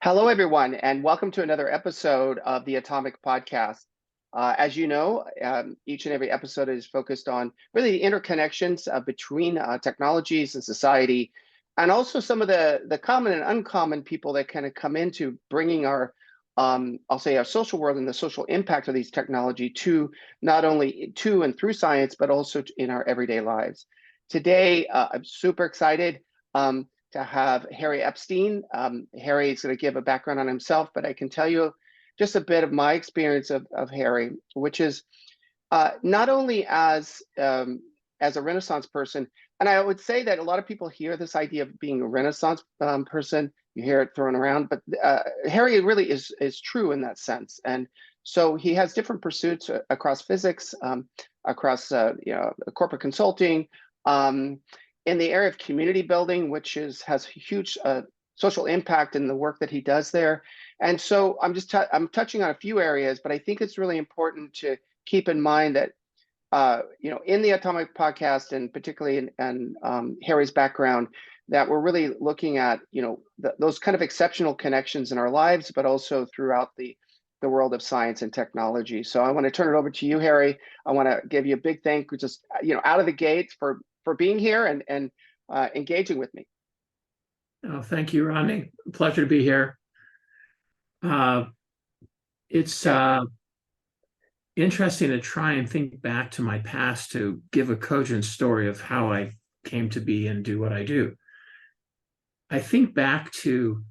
Hello, everyone, and welcome to another episode of the Atomic Podcast. As you know, each and every episode is focused on really the interconnections between technologies and society, and also some of the common and uncommon people that kind of come into bringing our, I'll say, our social world and the social impact of these technology to not only to and through science, but also in our everyday lives. Today, I'm super excited. To have Harry Epstein. Harry is going to give a background on himself, but I can tell you just a bit of my experience of Harry, which is not only as a Renaissance person, and I would say that a lot of people hear this idea of being a Renaissance person. You hear it thrown around, but Harry really is true in that sense. And so he has different pursuits across physics, across corporate consulting. In the area of community building, which has huge social impact in the work that he does there. And so I'm touching on a few areas, but I think it's really important to keep in mind that in the Atomic Podcast, and particularly in Harry's background, that we're really looking at those kind of exceptional connections in our lives, but also throughout the world of science and technology. So I want to turn it over to you, Harry. I want to give you a big thank you, just out of the gates for being here and engaging with me. Oh, thank you, Rodney. Pleasure to be here. It's interesting to try and think back to my past to give a cogent story of how I came to be and do what I do. I think back to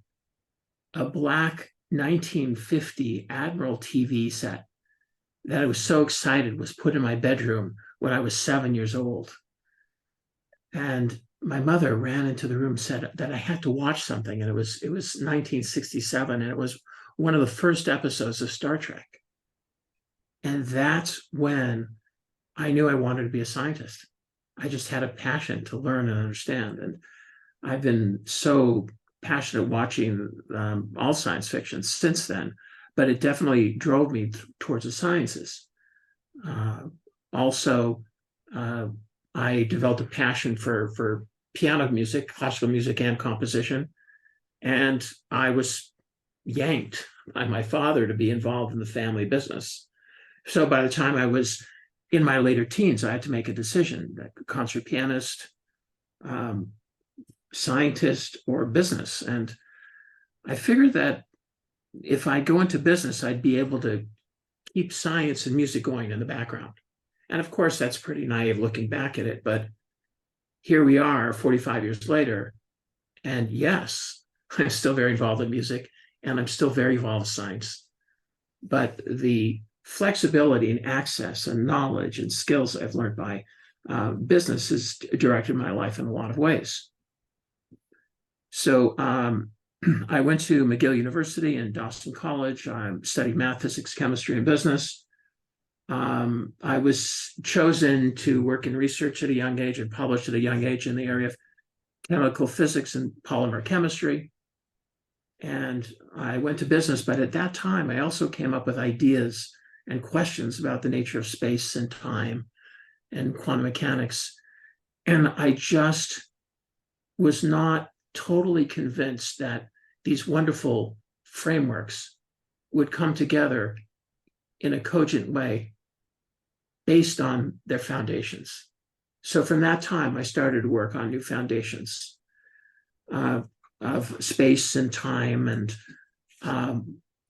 a black 1950 Admiral TV set that I was so excited was put in my bedroom when I was 7 years old. And my mother ran into the room and said that I had to watch something. And it was 1967, and it was one of the first episodes of Star Trek. And that's when I knew I wanted to be a scientist. I just had a passion to learn and understand. And I've been so passionate watching all science fiction since then, but it definitely drove me towards the sciences. Also, I developed a passion for piano music, classical music, and composition. And I was yanked by my father to be involved in the family business. So by the time I was in my later teens, I had to make a decision: concert pianist, scientist, or business. And I figured that if I go into business, I'd be able to keep science and music going in the background. And of course, that's pretty naive looking back at it, but here we are 45 years later. And yes, I'm still very involved in music, and I'm still very involved in science. But the flexibility and access and knowledge and skills I've learned by business has directed my life in a lot of ways. So I went to McGill University and Dawson College. I studied math, physics, chemistry, and business. I was chosen to work in research at a young age and published at a young age in the area of chemical physics and polymer chemistry. And I went to business, but at that time, I also came up with ideas and questions about the nature of space and time and quantum mechanics. And I just was not totally convinced that these wonderful frameworks would come together in a cogent way based on their foundations. So from that time, I started to work on new foundations of space and time, and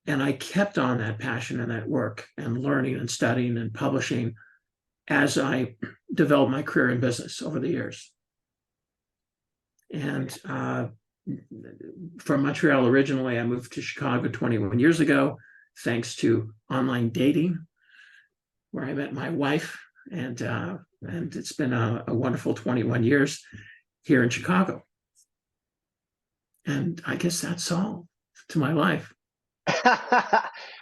I kept on that passion and that work and learning and studying and publishing as I developed my career in business over the years. And from Montreal originally, I moved to Chicago 21 years ago, thanks to online dating, where I met my wife, and it's been a wonderful 21 years here in Chicago. And I guess that's all to my life.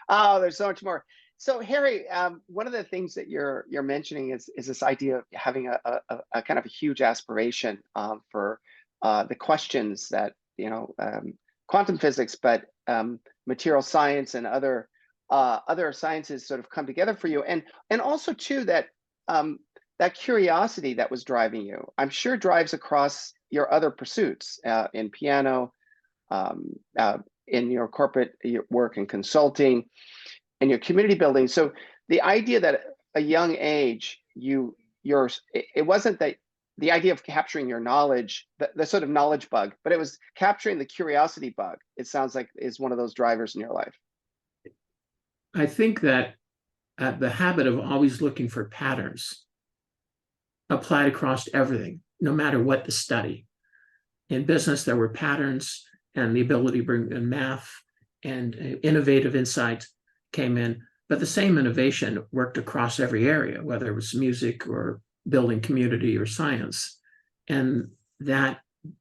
Oh, there's so much more. So Harry, one of the things that you're mentioning is this idea of having a kind of a huge aspiration for the questions that quantum physics, but material science and other sciences sort of come together for you, and also too that that curiosity that was driving you, I'm sure, drives across your other pursuits in piano, in your corporate work and consulting and your community building. So the idea that at a young age, it wasn't that the idea of capturing your knowledge, the sort of knowledge bug, but it was capturing the curiosity bug. It sounds like is one of those drivers in your life. I think that the habit of always looking for patterns applied across everything, no matter what the study. In business, there were patterns, and the ability to bring in math and innovative insight came in. But the same innovation worked across every area, whether it was music or building community or science. And that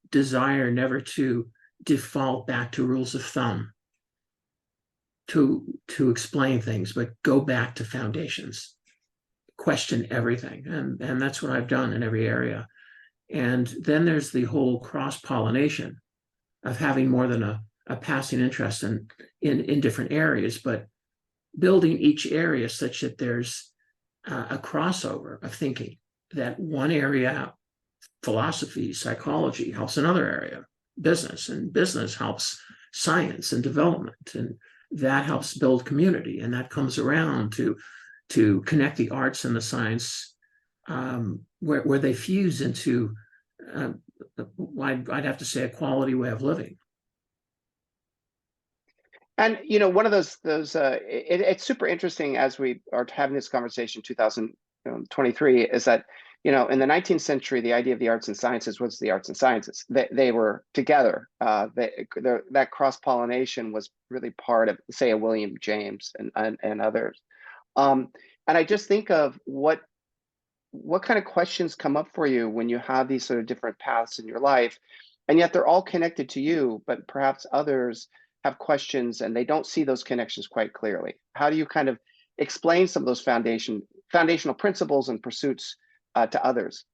desire never to default back to rules of thumb to explain things, but go back to foundations, question everything. And that's what I've done in every area. And then there's the whole cross-pollination of having more than a passing interest in different areas, but building each area such that there's a crossover of thinking, that one area, philosophy, psychology, helps another area, business, and business helps science and development, and that helps build community, and that comes around to connect the arts and the science, where they fuse into I'd have to say a quality way of living. And one of those it's super interesting as we are having this conversation 2023 is that in the 19th century the idea of the arts and sciences was the arts and sciences. They were together. That cross-pollination was really part of, say, a William James and others. And I just think of what kind of questions come up for you when you have these sort of different paths in your life, and yet they're all connected to you, but perhaps others have questions and they don't see those connections quite clearly. How do you kind of explain some of those foundational principles and pursuits to others?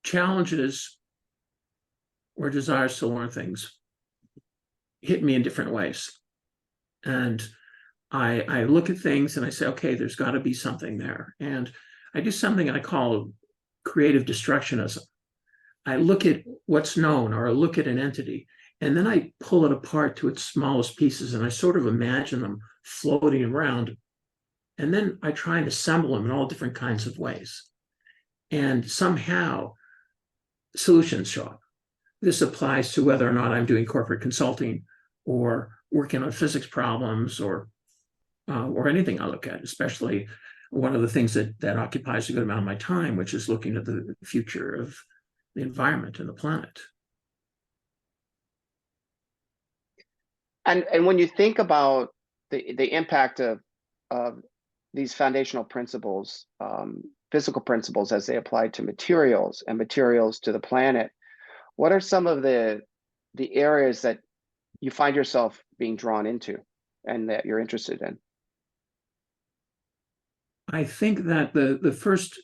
Challenges or desires to learn things hit me in different ways. And I look at things and I say, okay, there's got to be something there. And I do something I call creative destructionism. I look at what's known, or I look at an entity, and then I pull it apart to its smallest pieces, and I sort of imagine them floating around. And then I try and assemble them in all different kinds of ways. And somehow solutions show up. This applies to whether or not I'm doing corporate consulting or working on physics problems or anything I look at, especially one of the things that occupies a good amount of my time, which is looking at the future of the environment and the planet. And when you think about the impact of these foundational principles, physical principles as they apply to materials and materials to the planet, what are some of the areas that you find yourself being drawn into and that you're interested in? I think that the first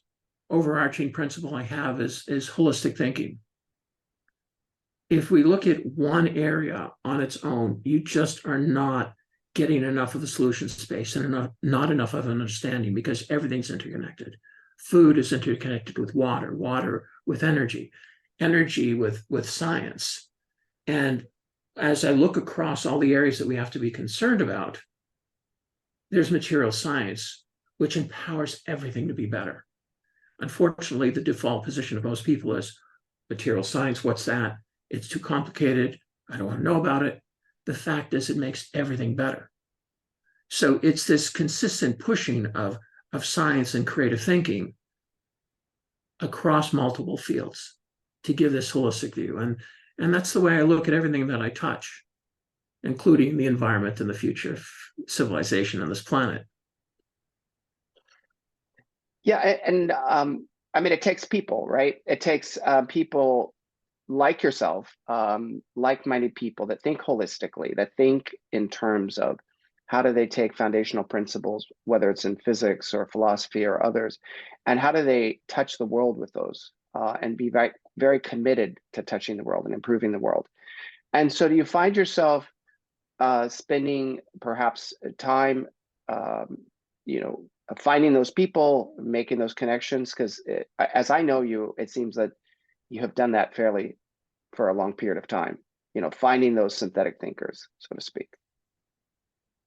overarching principle I have is holistic thinking. If we look at one area on its own, you just are not getting enough of the solution space and not enough of an understanding, because everything's interconnected. Food is interconnected with water, water with energy, energy with science. And as I look across all the areas that we have to be concerned about, there's material science, which empowers everything to be better. Unfortunately, the default position of most people is material science. What's that? It's too complicated. I don't want to know about it. The fact is, it makes everything better. So it's this consistent pushing of science and creative thinking across multiple fields to give this holistic view. And that's the way I look at everything that I touch, including the environment and the future of civilization on this planet. Yeah, and I mean, it takes people, right? It takes people like yourself, like-minded people that think holistically, that think in terms of how do they take foundational principles, whether it's in physics or philosophy or others, and how do they touch the world with those and be very, very committed to touching the world and improving the world. And so do you find yourself spending perhaps time, finding those people, making those connections? Because as I know you, it seems that you have done that fairly for a long period of time, finding those synthetic thinkers, so to speak.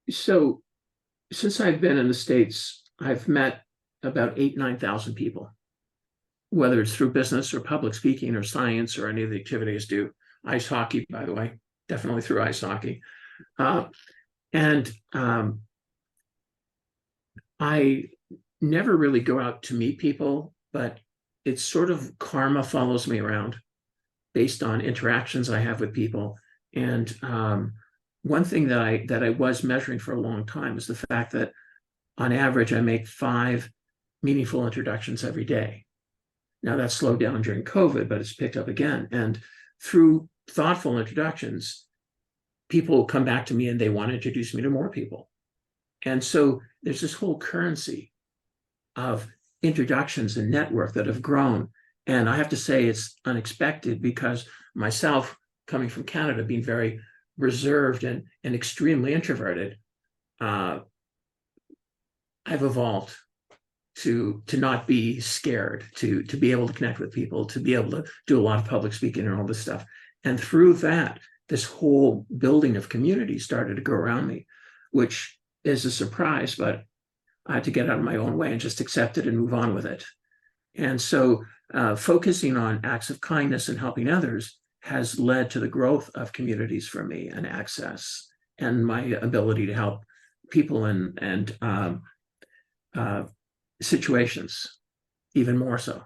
So since I've been in the States, I've met about 9,000 people, whether it's through business or public speaking or science or any of the activities do. Ice hockey, by the way, definitely through ice hockey. And I never really go out to meet people, but it's sort of karma follows me around based on interactions I have with people. And one thing that I was measuring for a long time is the fact that on average, I make 5 meaningful introductions every day. Now that's slowed down during COVID, but it's picked up again. And through thoughtful introductions, people come back to me and they want to introduce me to more people. And so there's this whole currency of introductions and network that have grown. And I have to say it's unexpected because myself, coming from Canada, being very reserved and extremely introverted, I've evolved to not be scared, to be able to connect with people, to be able to do a lot of public speaking and all this stuff. And through that, this whole building of community started to go around me, which is a surprise, but I had to get out of my own way and just accept it and move on with it. And so focusing on acts of kindness and helping others has led to the growth of communities for me and access and my ability to help people and situations even more so.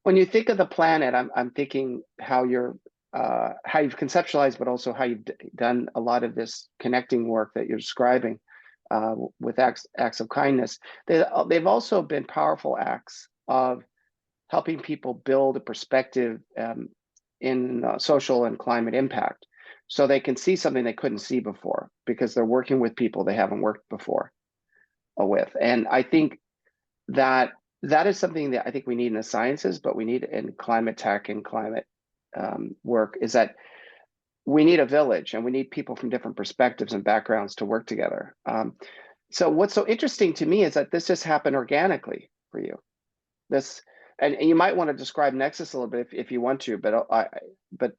When you think of the planet, I'm thinking how you've conceptualized, but also how you've done a lot of this connecting work that you're describing with acts of kindness. They've also been powerful acts of helping people build a perspective in social and climate impact, so they can see something they couldn't see before because they're working with people they haven't worked before with. And I think that is something that I think we need in the sciences, but we need in climate tech and climate work, is that we need a village and we need people from different perspectives and backgrounds to work together. So what's so interesting to me is that this just happened organically for you. And you might want to describe Nexus a little bit if you want to, but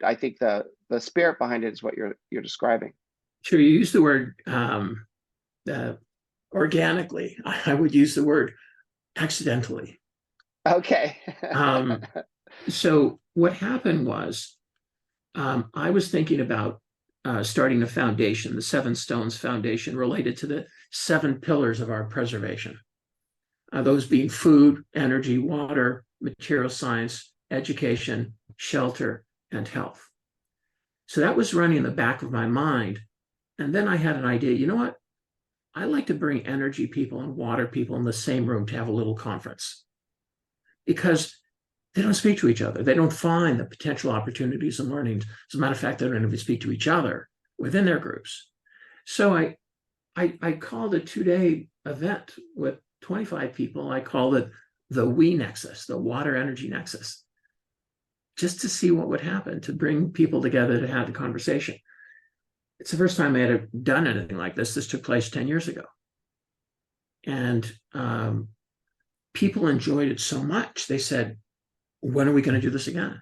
I think the spirit behind it is what you're describing. Sure, you use the word organically. I would use the word accidentally. Okay. So what happened was I was thinking about starting a foundation, the Seven Stones Foundation, related to the 7 pillars of our preservation. Those being food, energy, water, material science, education, shelter, and health. So that was running in the back of my mind. And then I had an idea, you know what? I like to bring energy people and water people in the same room to have a little conference, because they don't speak to each other. They don't find the potential opportunities and learnings. As a matter of fact, they don't even speak to each other within their groups. So I called a 2-day event with 25 people. I called it the We Nexus, the Water Energy Nexus, just to see what would happen, to bring people together to have the conversation. It's the first time I had done anything like this. This took place 10 years ago. And people enjoyed it so much. They said, when are we going to do this again?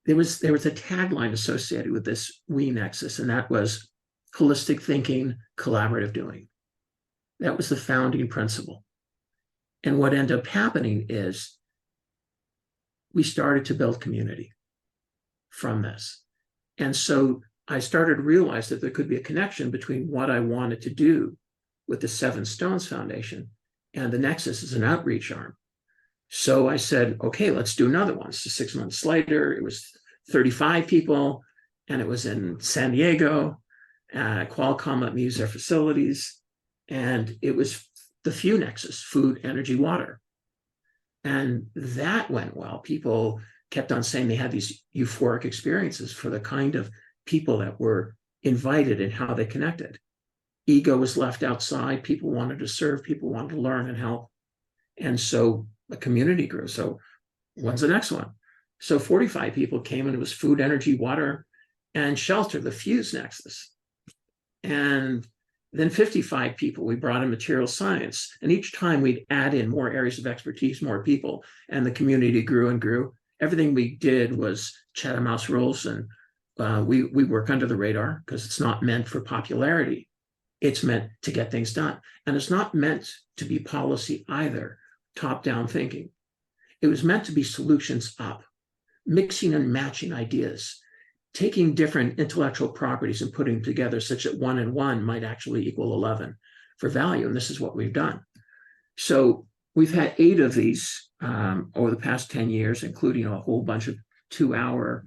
There was a tagline associated with this We Nexus, and that was holistic thinking, collaborative doing. That was the founding principle. And what ended up happening is we started to build community from this. And so I started to realize that there could be a connection between what I wanted to do with the Seven Stones Foundation and the Nexus as an outreach arm. So I said, okay, let's do another one. So 6 months later, it was 35 people, and it was in San Diego. Qualcomm let me use their facilities. And it was the FEW Nexus, food, energy, water. And that went well. People kept on saying they had these euphoric experiences for the kind of people that were invited and how they connected. Ego was left outside. People wanted to serve. People wanted to learn and help. And so the community grew. So when's the next one? So 45 people came, and it was food, energy, water, and shelter, the FEW's Nexus. And Then 55 people, we brought in material science. And each time we'd add in more areas of expertise, more people, and the community grew and grew. Everything we did was Chatham House rules, and we work under the radar because it's not meant for popularity. It's meant to get things done. And it's not meant to be policy either, top-down thinking. It was meant to be solutions up, mixing and matching ideas, taking different intellectual properties and putting them together such that 1 and 1 might actually equal 11 for value. And this is what we've done. So we've had 8 of these over the past 10 years, including a whole bunch of 2-hour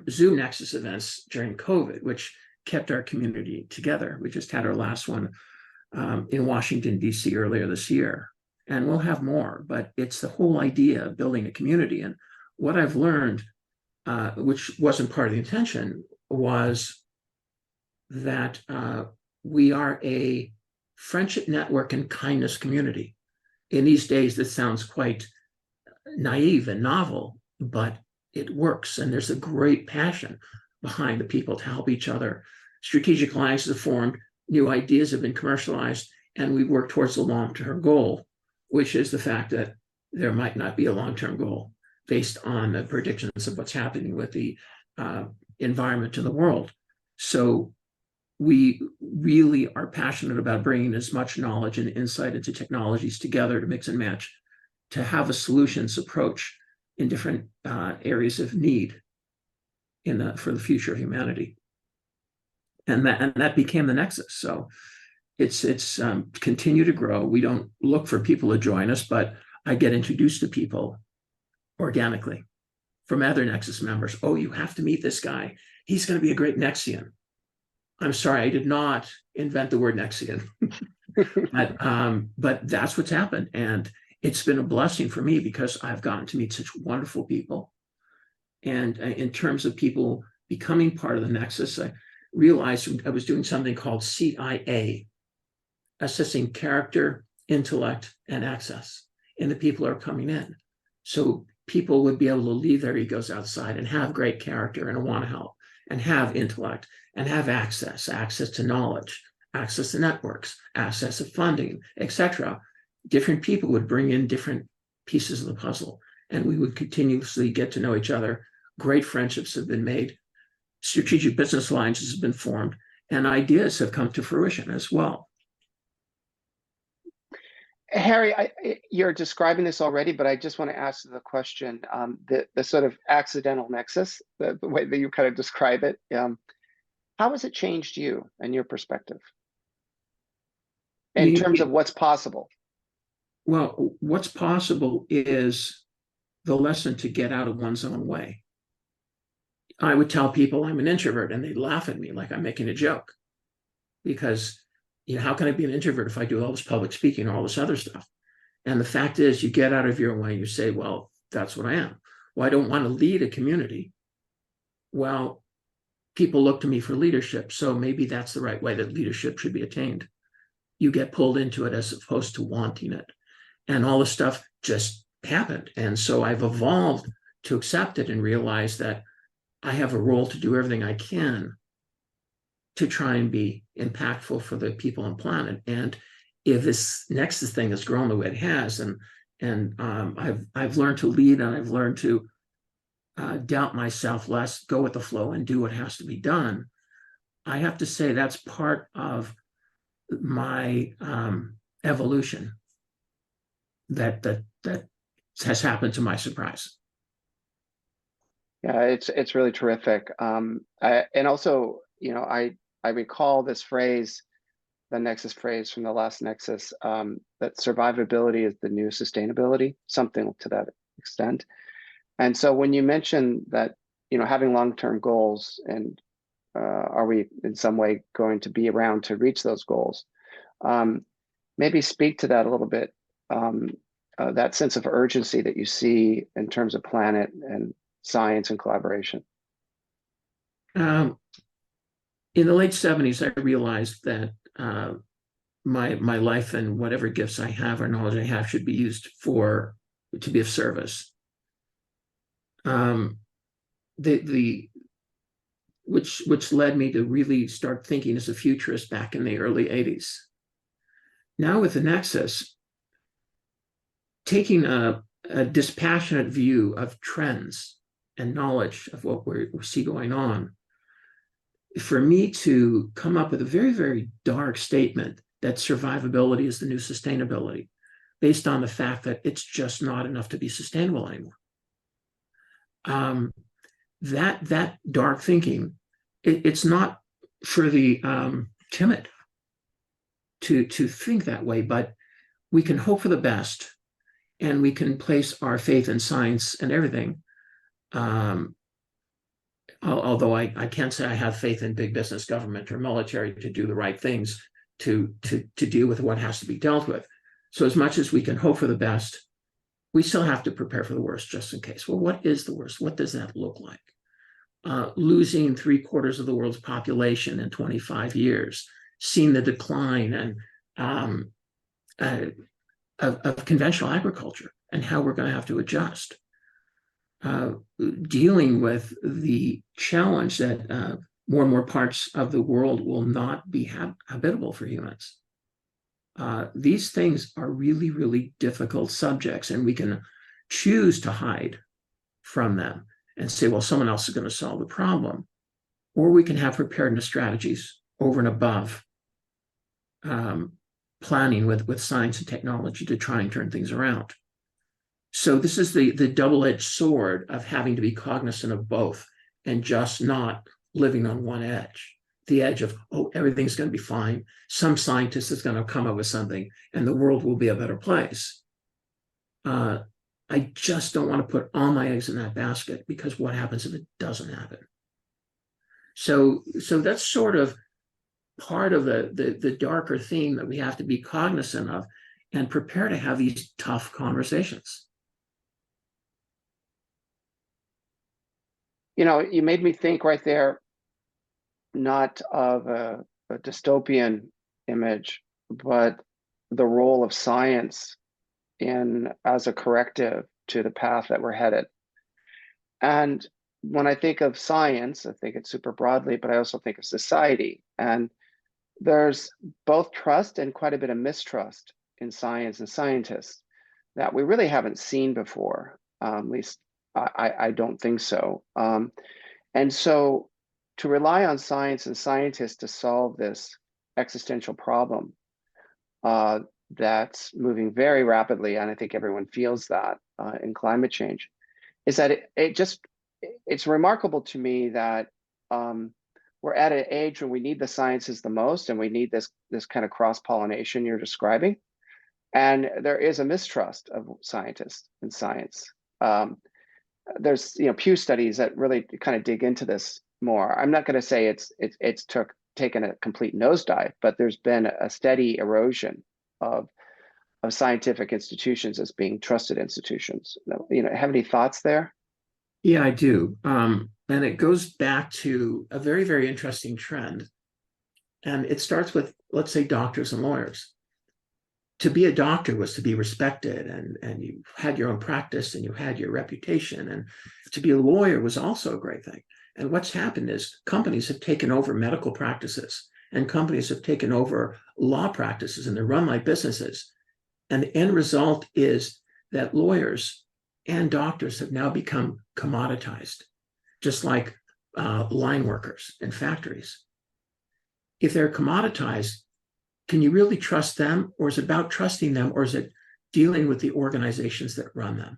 Zoom Nexus events during COVID, which kept our community together. We just had our last one in Washington, D.C. earlier this year. And we'll have more, but it's the whole idea of building a community. And what I've learned, which wasn't part of the intention, was that we are a friendship network and kindness community. In these days, this sounds quite naive and novel, but it works. And there's a great passion behind the people to help each other. Strategic alliances have formed, new ideas have been commercialized, and we work towards the long-term goal, which is the fact that there might not be a long-term goal based on the predictions of what's happening with the environment in the world. So we really are passionate about bringing as much knowledge and insight into technologies together to mix and match, to have a solutions approach in different areas of need for the future of humanity. And that became the Nexus. So it's continue to grow. We don't look for people to join us, but I get introduced to people organically from other Nexus members. Oh, you have to meet this guy. He's going to be a great Nexian. I'm sorry, I did not invent the word Nexian, but that's what's happened. And it's been a blessing for me because I've gotten to meet such wonderful people. And in terms of people becoming part of the Nexus, I realized I was doing something called CIA, assessing character, intellect, and access in the people who are coming in. So people would be able to leave their egos outside and have great character and want to help and have intellect and have access to knowledge, access to networks, access to funding, etc. Different people would bring in different pieces of the puzzle, and we would continuously get to know each other. Great friendships have been made, strategic business alliances have been formed, and ideas have come to fruition as well. Harry, you're describing this already, but I just want to ask the question, the sort of accidental nexus, the way that you kind of describe it, how has it changed you and your perspective in terms of what's possible? Well, what's possible is the lesson to get out of one's own way. I would tell people I'm an introvert, and they'd laugh at me like I'm making a joke, because how can I be an introvert if I do all this public speaking and all this other stuff? And the fact is, you get out of your way and you say, well, that's what I am. Well, I don't want to lead a community. Well, people look to me for leadership, so maybe that's the right way that leadership should be attained. You get pulled into it as opposed to wanting it. And all this stuff just happened. And so I've evolved to accept it and realize that I have a role to do everything I can to try and be impactful for the people on planet. And if this Nexus thing has grown the way it has, and I've learned to lead, and I've learned to doubt myself less, go with the flow, and do what has to be done, I have to say that's part of my evolution that has happened to my surprise. Yeah, it's really terrific. And also, I recall this phrase, the Nexus phrase from the last Nexus, that survivability is the new sustainability, something to that extent. And so when you mention that, having long-term goals, and are we in some way going to be around to reach those goals? Maybe speak to that a little bit, that sense of urgency that you see in terms of planet and science and collaboration. In the late 70s, I realized that my life and whatever gifts I have or knowledge I have should be used to be of service. The which led me to really start thinking as a futurist back in the early 80s. Now with the Nexus, taking a dispassionate view of trends and knowledge of what we see going on, for me to come up with a very, very dark statement that survivability is the new sustainability, based on the fact that it's just not enough to be sustainable anymore. That dark thinking, it's not for the timid to think that way, but we can hope for the best, and we can place our faith in science and everything. Although I can't say I have faith in big business, government, or military to do the right things to deal with what has to be dealt with. So as much as we can hope for the best, we still have to prepare for the worst just in case. Well, what is the worst? What does that look like? Losing 3/4 of the world's population in 25 years, seeing the decline and of conventional agriculture and how we're going to have to adjust. Dealing with the challenge that more and more parts of the world will not be habitable for humans. These things are really, really difficult subjects, and we can choose to hide from them and say, well, someone else is going to solve the problem. Or we can have preparedness strategies over and above planning with science and technology to try and turn things around. So this is the double-edged sword of having to be cognizant of both and just not living on one edge. The edge of, oh, everything's going to be fine. Some scientist is going to come up with something and the world will be a better place. I just don't want to put all my eggs in that basket, because what happens if it doesn't happen? So that's sort of part of the darker theme that we have to be cognizant of and prepare to have these tough conversations. You know, you made me think right there, not of a dystopian image, but the role of science as a corrective to the path that we're headed. And when I think of science, I think it super broadly, but I also think of society. And there's both trust and quite a bit of mistrust in science and scientists that we really haven't seen before. At least I don't think so. And so to rely on science and scientists to solve this existential problem that's moving very rapidly, and I think everyone feels that in climate change, is that it's remarkable to me that we're at an age when we need the sciences the most, and we need this kind of cross-pollination you're describing. And there is a mistrust of scientists and science. There's Pew studies that really kind of dig into this more. I'm not going to say it's taken a complete nosedive, but there's been a steady erosion of scientific institutions as being trusted institutions. Have any thoughts there? Yeah, I do. And it goes back to a very, very interesting trend. And it starts with, let's say, doctors and lawyers. To be a doctor was to be respected, and you had your own practice and you had your reputation. And to be a lawyer was also a great thing. And what's happened is companies have taken over medical practices, and companies have taken over law practices, and they're run like businesses. And the end result is that lawyers and doctors have now become commoditized, just like line workers in factories. If they're commoditized, can you really trust them? Or is it about trusting them? Or is it dealing with the organizations that run them?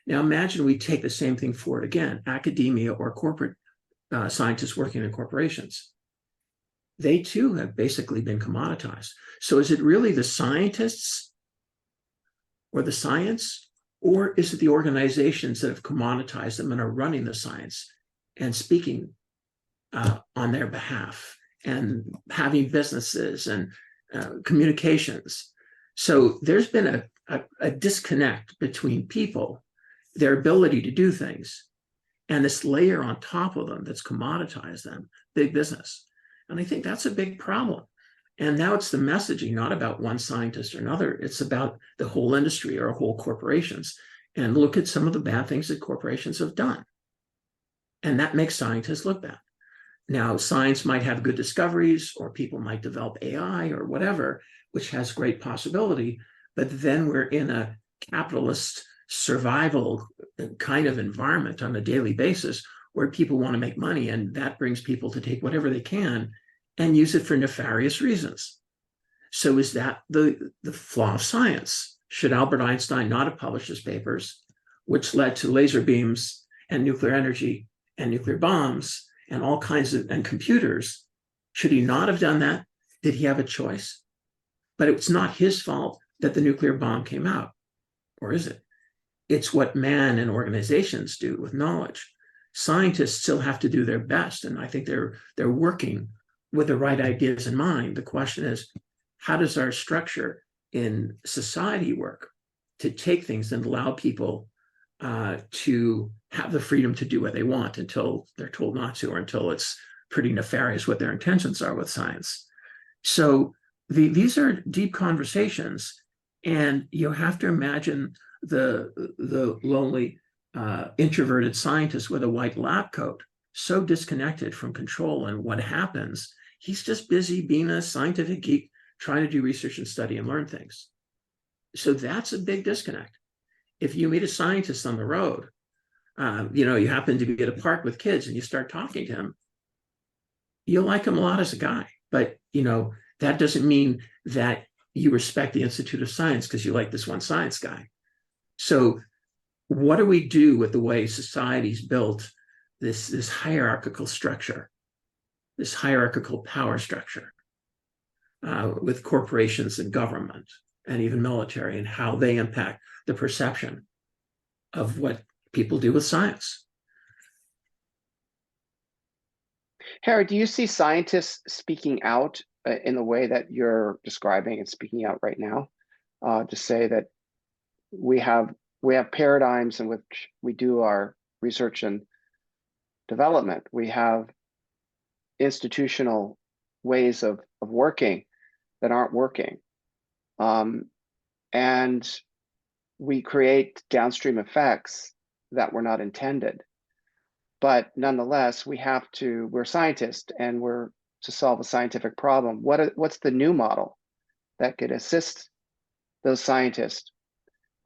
Now imagine we take the same thing forward again, academia or corporate scientists working in corporations. They too have basically been commoditized. So is it really the scientists or the science, or is it the organizations that have commoditized them and are running the science and speaking on their behalf and having businesses and communications? So there's been a disconnect between people, their ability to do things, and this layer on top of them that's commoditized them, big business. And I think that's a big problem. And now it's the messaging, not about one scientist or another. It's about the whole industry or whole corporations. And look at some of the bad things that corporations have done. And that makes scientists look bad. Now, science might have good discoveries, or people might develop AI or whatever, which has great possibility. But then we're in a capitalist survival kind of environment on a daily basis where people want to make money, and that brings people to take whatever they can and use it for nefarious reasons. So is that the flaw of science? Should Albert Einstein not have published his papers, which led to laser beams and nuclear energy and nuclear bombs and all kinds of, and computers? Should he not have done that? Did he have a choice? But it's not his fault that the nuclear bomb came out, or is it? It's what man and organizations do with knowledge. Scientists still have to do their best, and I think they're working with the right ideas in mind. The question is, how does our structure in society work to take things and allow people to have the freedom to do what they want until they're told not to, or until it's pretty nefarious what their intentions are with science? So these are deep conversations, and you have to imagine the lonely introverted scientist with a white lab coat, so disconnected from control and what happens. He's just busy being a scientific geek, trying to do research and study and learn things. So that's a big disconnect. If you meet a scientist on the road, you happen to be at a park with kids and you start talking to him, you'll like him a lot as a guy. But, that doesn't mean that you respect the Institute of Science because you like this one science guy. So what do we do with the way society's built this hierarchical structure, this hierarchical power structure with corporations and government and even military, and how they impact the perception of what people do with science? Harry, do you see scientists speaking out in the way that you're describing and speaking out right now, to say that we have paradigms in which we do our research and development. We have institutional ways of working that aren't working. And we create downstream effects that were not intended. But nonetheless, we're scientists, and we're to solve a scientific problem. What's the new model that could assist those scientists?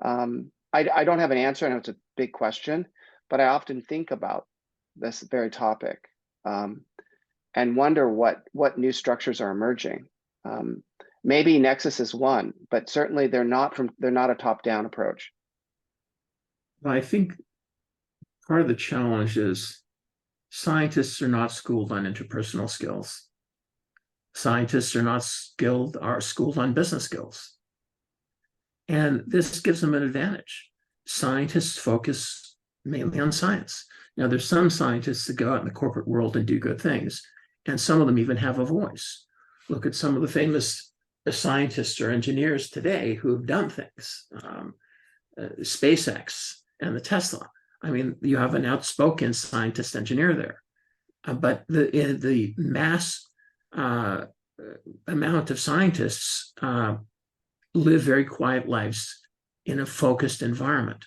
I don't have an answer. I know it's a big question, but I often think about this very topic and wonder what new structures are emerging. Maybe Nexus is one, but certainly they're not a top-down approach. I think part of the challenge is scientists are not schooled on interpersonal skills. Scientists are schooled on business skills. And this gives them an advantage. Scientists focus mainly on science. Now, there's some scientists that go out in the corporate world and do good things, and some of them even have a voice. Look at some of the famous scientists or engineers today who have done things, SpaceX and the Tesla. I mean, you have an outspoken scientist engineer there, but the mass amount of scientists live very quiet lives in a focused environment.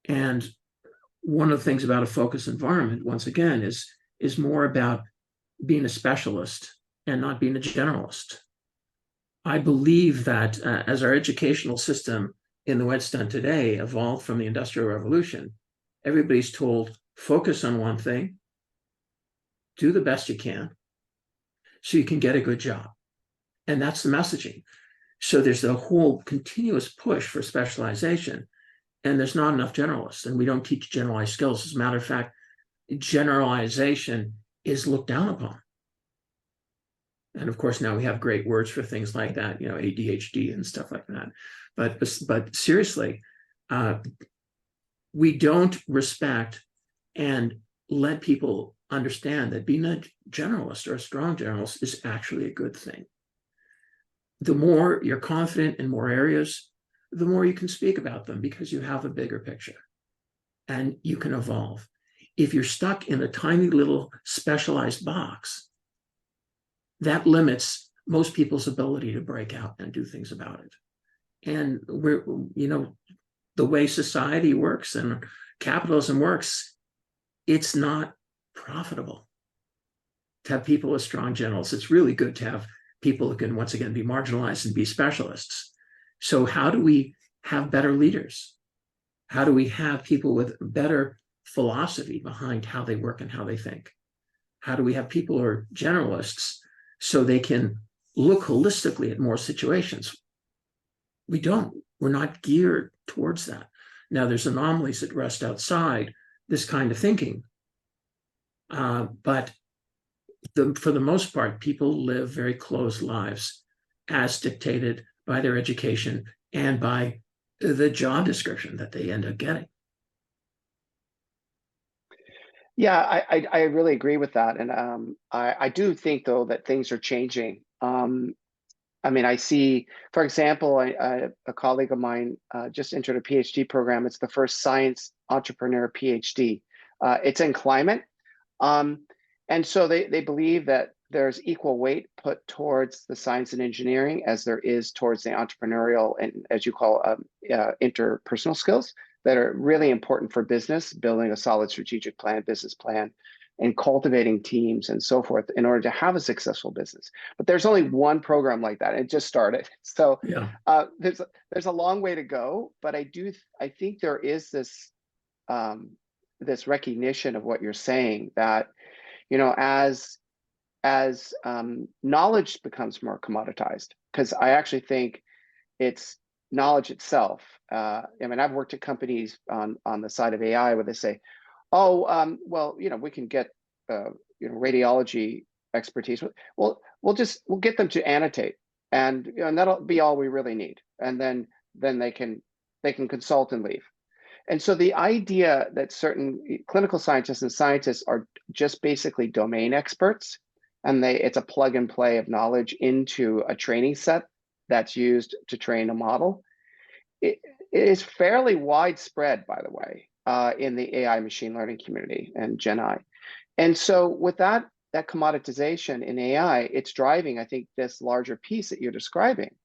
And one of the things about a focused environment, once again, is more about being a specialist and not being a generalist. I believe that as our educational system in the West done today evolved from the Industrial Revolution, everybody's told, focus on one thing, do the best you can, so you can get a good job. And that's the messaging. So there's a whole continuous push for specialization, and there's not enough generalists, and we don't teach generalized skills. As a matter of fact, generalization is looked down upon. And of course, now we have great words for things like that, ADHD and stuff like that. But seriously, we don't respect and let people understand that being a generalist or a strong generalist is actually a good thing. The more you're confident in more areas, the more you can speak about them because you have a bigger picture and you can evolve. If you're stuck in a tiny little specialized box, that limits most people's ability to break out and do things about it. And the way society works and capitalism works, it's not profitable. to have people as strong generals. It's really good to have people who can, once again, be marginalized and be specialists. So how do we have better leaders? How do we have people with better philosophy behind how they work and how they think? How do we have people who are generalists so they can look holistically at more situations? We don't. We're not geared towards that. Now, there's anomalies that rest outside this kind of thinking. But for the most part, people live very closed lives as dictated by their education and by the job description that they end up getting. Yeah, I really agree with that. And I do think, though, that things are changing. I mean, I see, for example, a colleague of mine just entered a PhD program. It's the first science entrepreneur PhD. It's in climate. And so they believe that there's equal weight put towards the science and engineering as there is towards the entrepreneurial and, as you call, interpersonal skills that are really important for business, building a solid strategic plan, business plan, and cultivating teams and so forth in order to have a successful business. But there's only one program like that. It just started. So Yeah. There's a long way to go, but I think there is this this recognition of what you're saying, that as knowledge becomes more commoditized, because I actually think it's knowledge itself. I mean, I've worked at companies on the side of AI where they say, "Oh, well, we can get radiology expertise. Well, we'll get them to annotate, and that'll be all we really need, and then they can consult and leave." And so the idea that certain clinical scientists and scientists are just basically domain experts, and it's a plug and play of knowledge into a training set that's used to train a model, it is fairly widespread, by the way, in the AI machine learning community and Gen I. And so with that commoditization in AI, it's driving, I think, this larger piece that you're describing,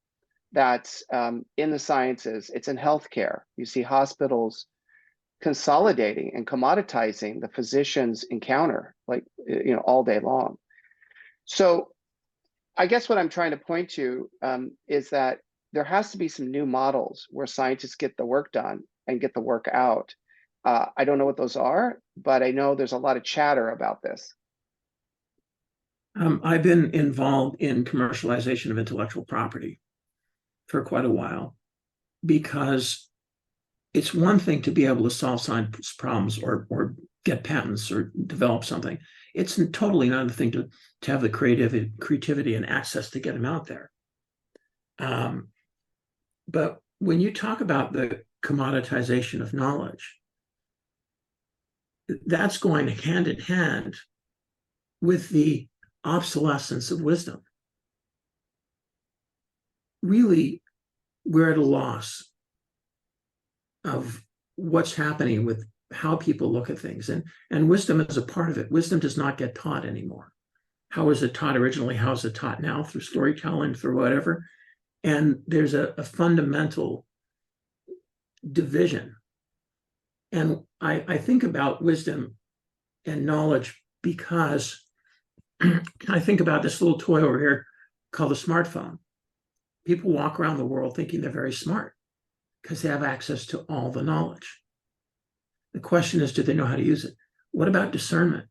that's in the sciences, it's in healthcare. You see hospitals consolidating and commoditizing the physician's encounter, like, all day long. So I guess what I'm trying to point to is that there has to be some new models where scientists get the work done and get the work out. I don't know what those are, but I know there's a lot of chatter about this. I've been involved in commercialization of intellectual property for quite a while, because it's one thing to be able to solve science problems or get patents or develop something. It's totally another thing to have the creativity and access to get them out there. But when you talk about the commoditization of knowledge, that's going hand in hand with the obsolescence of wisdom. Really, we're at a loss of what's happening with how people look at things. And wisdom is a part of it. Wisdom does not get taught anymore. How was it taught originally? How is it taught now? Through storytelling, through whatever. And there's a fundamental division. And I think about wisdom and knowledge because I think about this little toy over here called a smartphone. People walk around the world thinking they're very smart because they have access to all the knowledge. The question is, do they know how to use it? What about discernment?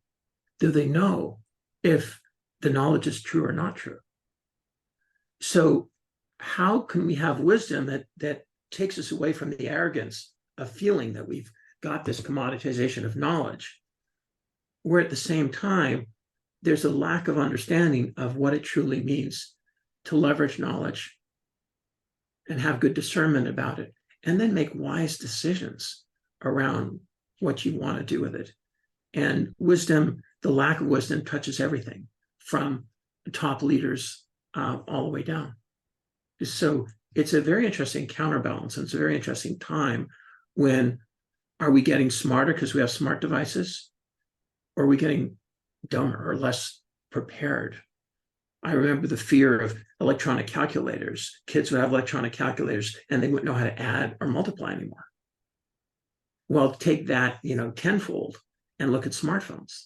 Do they know if the knowledge is true or not true? So how can we have wisdom that takes us away from the arrogance of feeling that we've got this commoditization of knowledge, where at the same time, there's a lack of understanding of what it truly means to leverage knowledge and have good discernment about it, and then make wise decisions around what you want to do with it. And wisdom, the lack of wisdom, touches everything from top leaders all the way down. So it's a very interesting counterbalance, and it's a very interesting time when, are we getting smarter because we have smart devices, or are we getting dumber or less prepared? I remember the fear of electronic calculators. Kids would have electronic calculators and they wouldn't know how to add or multiply anymore. Well, take that, tenfold and look at smartphones.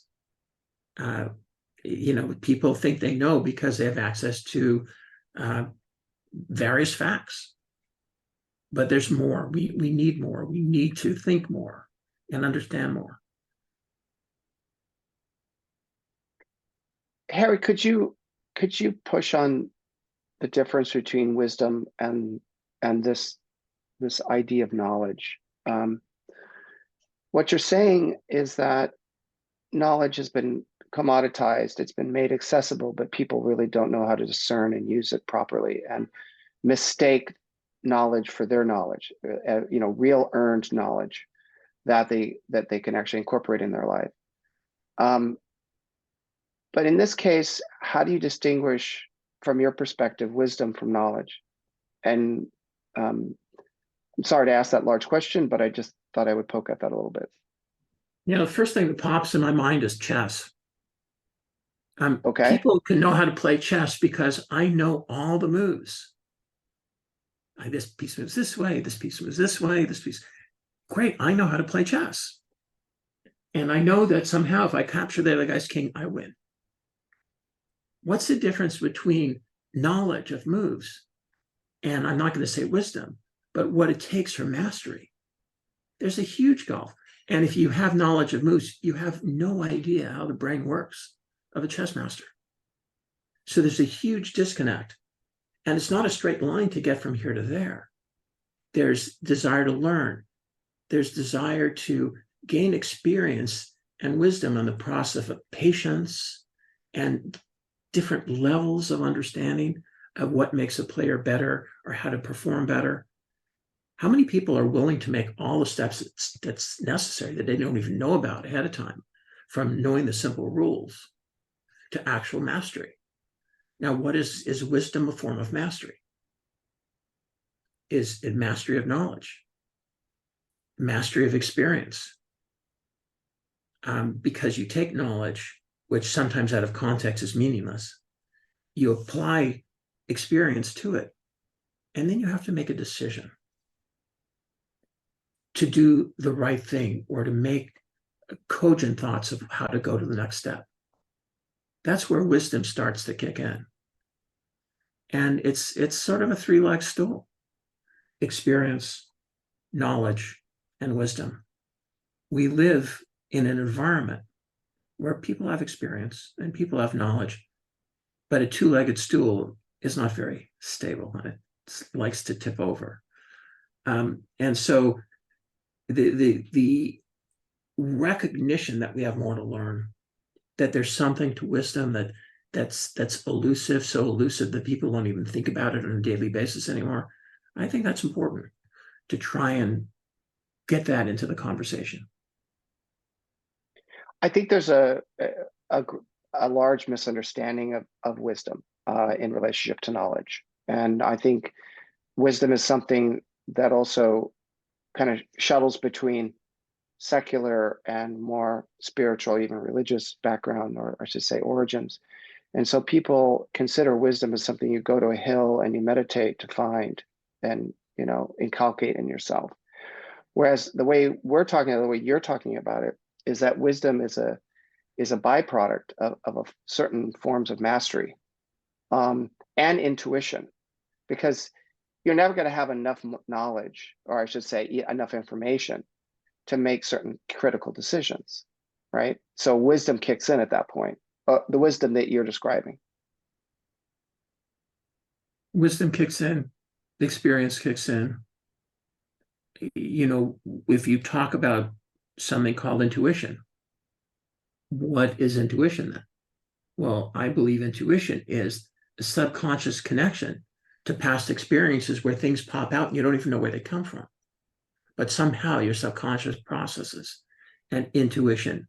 People think they know because they have access to various facts. But there's more. We need more. We need to think more and understand more. Harry, could you push on the difference between wisdom and this idea of knowledge? What you're saying is that knowledge has been commoditized, it's been made accessible, but people really don't know how to discern and use it properly, and mistake knowledge for their knowledge, real earned knowledge that they can actually incorporate in their life. But in this case, how do you distinguish, from your perspective, wisdom from knowledge? And I'm sorry to ask that large question, but I just thought I would poke at that a little bit. The first thing that pops in my mind is chess. Okay. People can know how to play chess because I know all the moves. This piece moves this way, this piece moves this way, this piece. Great, I know how to play chess. And I know that somehow if I capture the other guy's king, I win. What's the difference between knowledge of moves and, I'm not going to say wisdom, but what it takes for mastery? There's a huge gulf. And if you have knowledge of moves, you have no idea how the brain works of a chess master. So there's a huge disconnect. And it's not a straight line to get from here to there. There's desire to learn. There's desire to gain experience and wisdom on the process of patience and different levels of understanding of what makes a player better or how to perform better. How many people are willing to make all the steps that's necessary that they don't even know about ahead of time, from knowing the simple rules to actual mastery? Now, what is wisdom a form of mastery? Is it mastery of knowledge? Mastery of experience? Because you take knowledge, which sometimes out of context is meaningless, you apply experience to it, and then you have to make a decision to do the right thing or to make cogent thoughts of how to go to the next step. That's where wisdom starts to kick in. And it's sort of a three-leg stool: experience, knowledge, and wisdom. We live in an environment where people have experience and people have knowledge, but a two-legged stool is not very stable and it likes to tip over. And so the recognition that we have more to learn, that there's something to wisdom that's elusive, so elusive that people don't even think about it on a daily basis anymore. I think that's important to try and get that into the conversation. I think there's a large misunderstanding of wisdom in relationship to knowledge. And I think wisdom is something that also kind of shuttles between secular and more spiritual, even religious background, or I should say origins. And so people consider wisdom as something you go to a hill and you meditate to find and, inculcate in yourself. Whereas the way you're talking about it is that wisdom is a byproduct of certain forms of mastery and intuition, because you're never going to have enough knowledge, or I should say enough information, to make certain critical decisions, right? So wisdom kicks in at that point, the wisdom that you're describing. Wisdom kicks in, the experience kicks in. If you talk about something called intuition, what is intuition then? Well, I believe intuition is a subconscious connection to past experiences where things pop out and you don't even know where they come from. But somehow your subconscious processes and intuition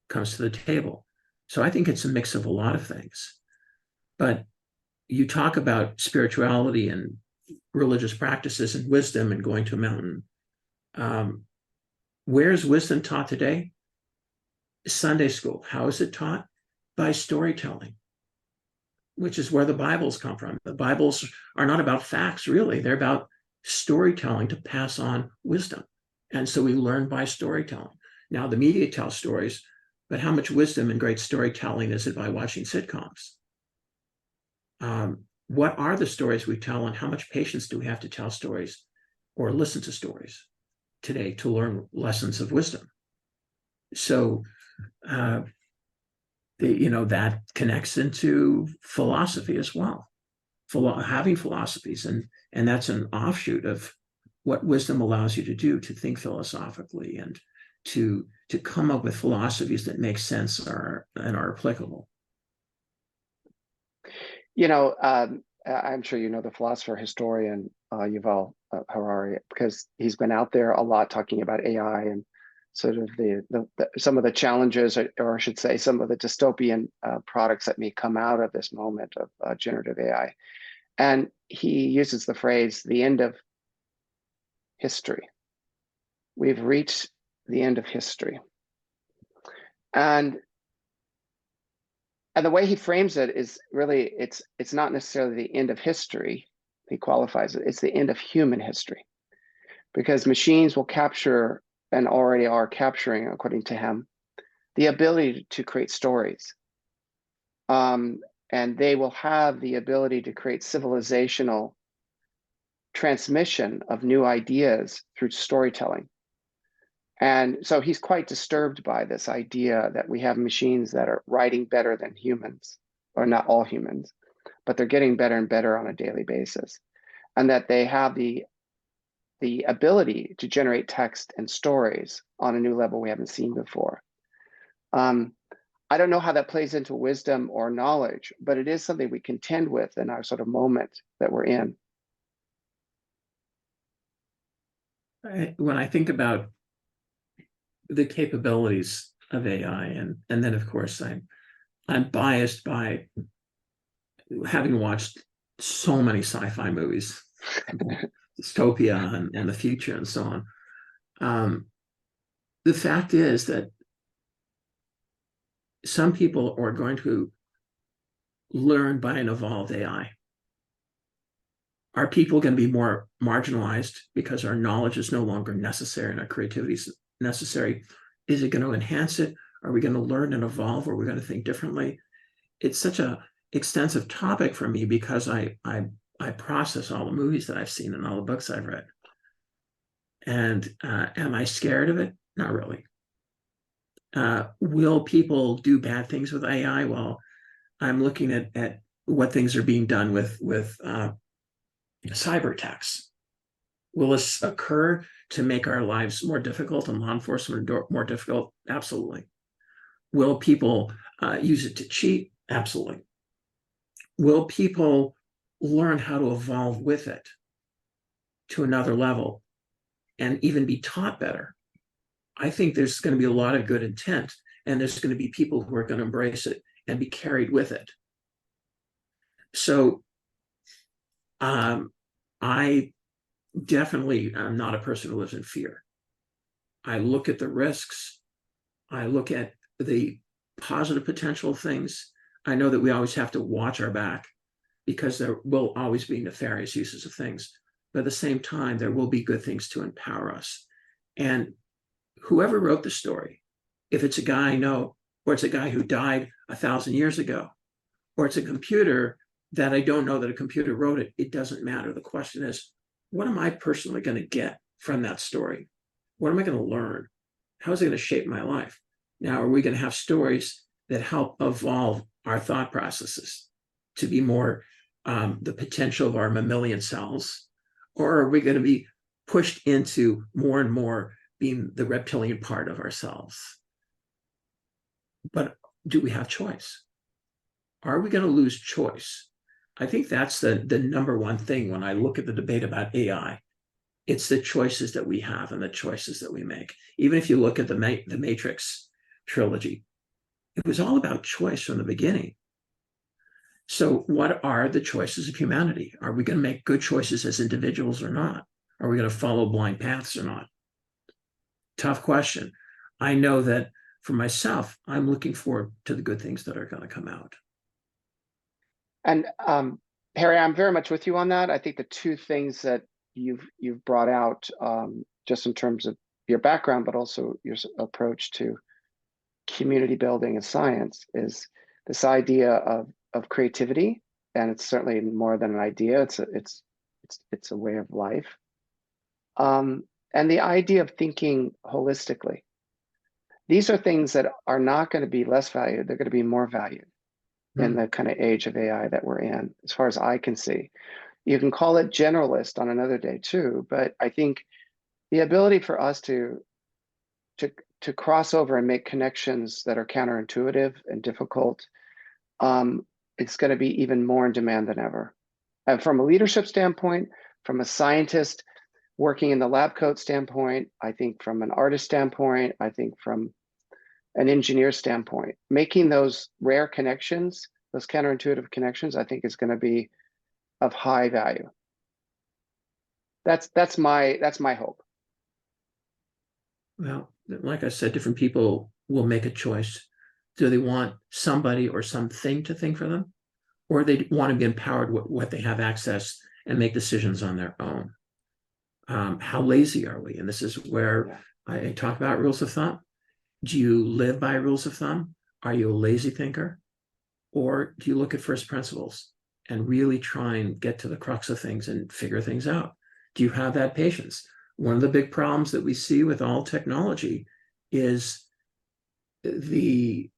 comes to the table. So I think it's a mix of a lot of things. But you talk about spirituality and religious practices and wisdom and going to a mountain. Where is wisdom taught today? Sunday school. How is it taught? By storytelling, which is where the Bibles come from. The Bibles are not about facts, really. They're about storytelling to pass on wisdom. And so we learn by storytelling. Now, the media tells stories, but how much wisdom and great storytelling is it by watching sitcoms? What are the stories we tell, and how much patience do we have to tell stories or listen to stories today to learn lessons of wisdom? So, that connects into philosophy as well. Having philosophies, and that's an offshoot of what wisdom allows you to do, to think philosophically and to come up with philosophies that make sense and are applicable. I'm sure you know the philosopher historian Yuval Harari, because he's been out there a lot talking about AI and sort of some of the challenges, or I should say, some of the dystopian products that may come out of this moment of generative AI. And he uses the phrase, the end of history. We've reached the end of history. And the way he frames it is really, it's not necessarily the end of history. He qualifies it. It's the end of human history, because machines will capture, and already are capturing, according to him, the ability to create stories. And they will have the ability to create civilizational transmission of new ideas through storytelling. And so he's quite disturbed by this idea that we have machines that are writing better than humans, or not all humans, but they're getting better and better on a daily basis. And that they have the ability to generate text and stories on a new level we haven't seen before. I don't know how that plays into wisdom or knowledge, but it is something we contend with in our sort of moment that we're in. When I think about the capabilities of AI, and then of course I'm biased by having watched so many sci-fi movies, dystopia and the future and so on. The fact is that some people are going to learn by an evolved AI. Are people going to be more marginalized because our knowledge is no longer necessary and our creativity is necessary? Is it going to enhance it? Are we going to learn and evolve, or are we going to think differently? It's such a extensive topic for me because I process all the movies that I've seen and all the books I've read. And am I scared of it? Not really. Will people do bad things with AI? Well, I'm looking at what things are being done with cyber attacks. Will this occur to make our lives more difficult and law enforcement more difficult? Absolutely. Will people use it to cheat? Absolutely. Will people learn how to evolve with it to another level and even be taught better? I think there's going to be a lot of good intent, and there's going to be people who are going to embrace it and be carried with it. So I definitely am not a person who lives in fear. I look at the risks. I look at the positive potential of things. I know that we always have to watch our back because there will always be nefarious uses of things. But at the same time, there will be good things to empower us. And whoever wrote the story, if it's a guy I know, or it's a guy who died 1,000 years ago, or it's a computer that I don't know that a computer wrote it, it doesn't matter. The question is, what am I personally going to get from that story? What am I going to learn? How is it going to shape my life? Now, are we going to have stories that help evolve our thought processes to be more the potential of our mammalian cells? Or are we going to be pushed into more and more being the reptilian part of ourselves? But do we have choice? Are we going to lose choice? I think that's the number one thing when I look at the debate about AI. It's the choices that we have and the choices that we make. Even if you look at the Matrix trilogy, it was all about choice from the beginning. So what are the choices of humanity? Are we going to make good choices as individuals or not? Are we going to follow blind paths or not? Tough question. I know that for myself, I'm looking forward to the good things that are going to come out. And Harry, I'm very much with you on that. I think the two things that you've brought out, just in terms of your background, but also your approach to community building in science is this idea of creativity, and it's certainly more than an idea. It's a way of life, and the idea of thinking holistically. These are things that are not going to be less valued; they're going to be more valued in the kind of age of AI that we're in, as far as I can see. You can call it generalist on another day too, but I think the ability for us to cross over and make connections that are counterintuitive and difficult, it's going to be even more in demand than ever. And from a leadership standpoint, from a scientist working in the lab coat standpoint, I think from an artist standpoint, I think from an engineer standpoint, making those rare connections, those counterintuitive connections, I think is going to be of high value. That's my hope. Well, like I said, different people will make a choice. Do they want somebody or something to think for them, or they want to be empowered with what they have access and make decisions on their own? How lazy are we? And this is where I talk about rules of thumb. Do you live by rules of thumb? Are you a lazy thinker? Or do you look at first principles and really try and get to the crux of things and figure things out? Do you have that patience? One of the big problems that we see with all technology is the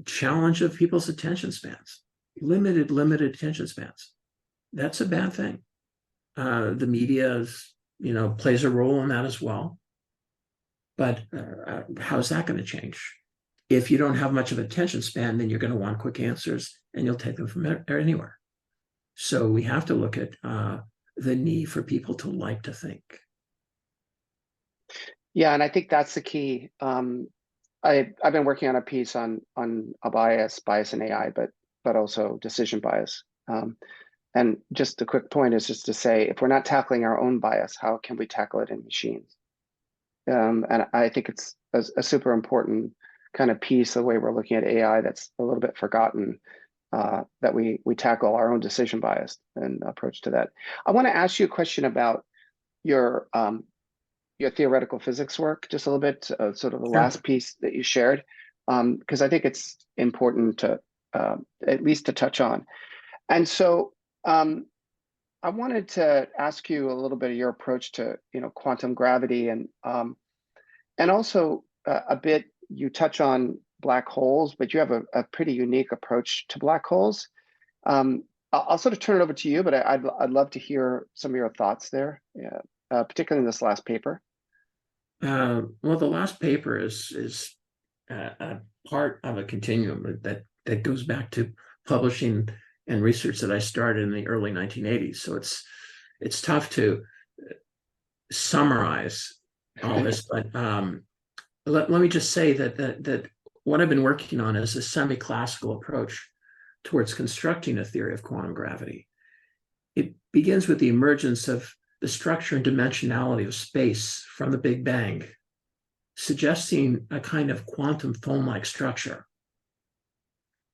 challenge of people's attention spans, limited attention spans. That's a bad thing. The media is, plays a role in that as well. But how's that going to change? If you don't have much of an attention span, then you're going to want quick answers and you'll take them from anywhere. So we have to look at the need for people to like to think. Yeah, and I think that's the key. I've been working on a piece on a bias in AI, but also decision bias. And just a quick point is just to say, if we're not tackling our own bias, how can we tackle it in machines? And I think it's a super important kind of piece, the way we're looking at AI, that's a little bit forgotten, that we tackle our own decision bias and approach to that. I want to ask you a question about your theoretical physics work, just a little bit, sort of the last piece that you shared, because I think it's important to at least to touch on. And so I wanted to ask you a little bit of your approach to quantum gravity, and also a bit you touch on black holes, but you have a pretty unique approach to black holes. I'll sort of turn it over to you, but I'd love to hear some of your thoughts there, particularly in this last paper. Well, the last paper is a part of a continuum that goes back to publishing and research that I started in the early 1980s. So it's tough to summarize all this, but let me just say that what I've been working on is a semi-classical approach towards constructing a theory of quantum gravity. It begins with the emergence of the structure and dimensionality of space from the Big Bang, suggesting a kind of quantum foam-like structure.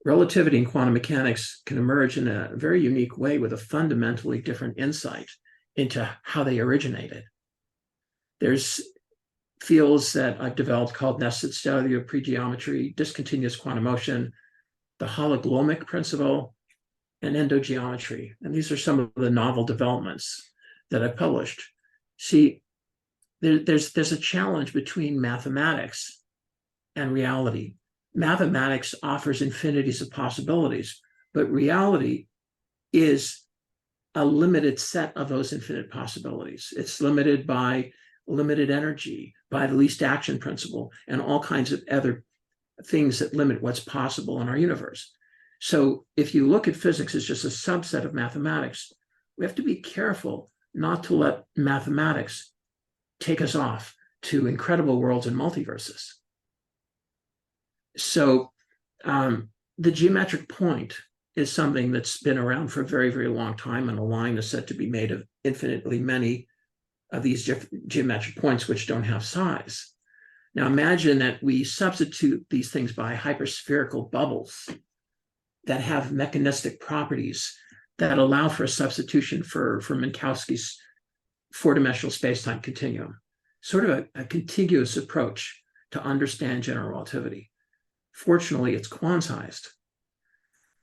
Relativity and quantum mechanics can emerge in a very unique way with a fundamentally different insight into how they originated. There's fields that I've developed called nested cellular pre-geometry, discontinuous quantum motion, the hologlomic principle, and endogeometry. And these are some of the novel developments that I've published. See, there's a challenge between mathematics and reality. Mathematics offers infinities of possibilities, but reality is a limited set of those infinite possibilities. It's limited by limited energy, by the least action principle, and all kinds of other things that limit what's possible in our universe. So if you look at physics as just a subset of mathematics, we have to be careful not to let mathematics take us off to incredible worlds and multiverses. So the geometric point is something that's been around for a very, very long time, and a line is said to be made of infinitely many of these geometric points which don't have size. Now imagine that we substitute these things by hyperspherical bubbles that have mechanistic properties that allow for a substitution for Minkowski's four-dimensional space-time continuum, sort of a contiguous approach to understand general relativity. Fortunately, it's quantized.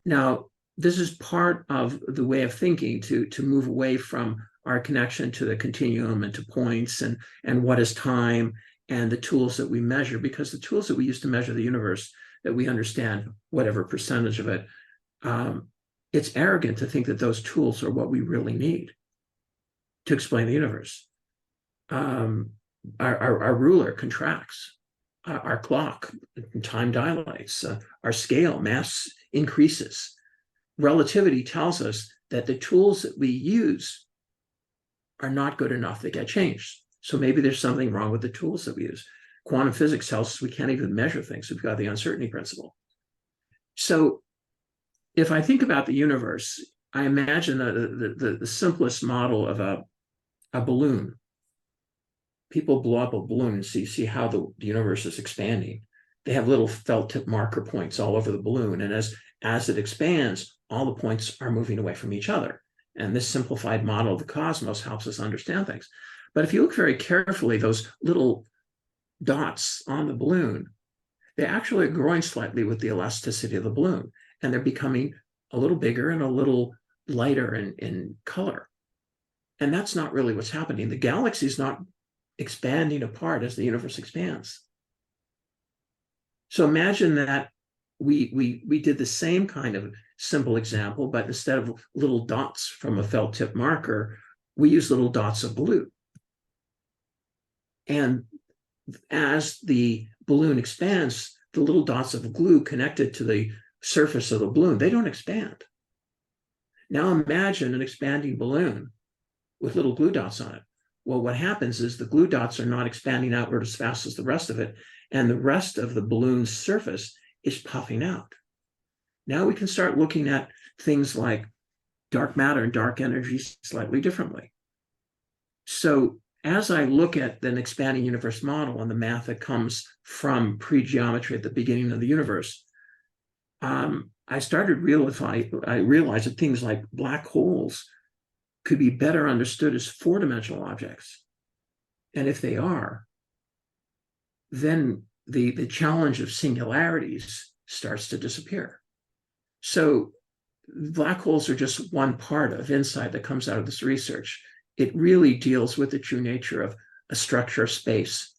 Now, this is part of the way of thinking to move away from our connection to the continuum and to points and what is time and the tools that we measure, because the tools that we use to measure the universe, that we understand whatever percentage of it, it's arrogant to think that those tools are what we really need to explain the universe. Our ruler contracts, our clock, time dilates, our scale, mass increases. Relativity tells us that the tools that we use are not good enough. They get changed. So maybe there's something wrong with the tools that we use. Quantum physics tells us we can't even measure things. We've got the uncertainty principle. So if I think about the universe, I imagine the simplest model of a balloon. People blow up a balloon and see how the universe is expanding. They have little felt tip marker points all over the balloon. And as it expands, all the points are moving away from each other. And this simplified model of the cosmos helps us understand things. But if you look very carefully, those little dots on the balloon, they actually are growing slightly with the elasticity of the balloon. And they're becoming a little bigger and a little lighter in color. And that's not really what's happening. The galaxy is not expanding apart as the universe expands. So imagine that we did the same kind of simple example, but instead of little dots from a felt tip marker, we use little dots of blue. And as the balloon expands, the little dots of glue connected to the surface of the balloon, they don't expand. Now imagine an expanding balloon with little glue dots on it. Well, what happens is the glue dots are not expanding outward as fast as the rest of it, and the rest of the balloon's surface is puffing out. Now we can start looking at things like dark matter and dark energy slightly differently. So as I look at an expanding universe model and the math that comes from pre-geometry at the beginning of the universe, I realized that things like black holes could be better understood as four-dimensional objects. And if they are, then the challenge of singularities starts to disappear. So black holes are just one part of insight that comes out of this research. It really deals with the true nature of a structure of space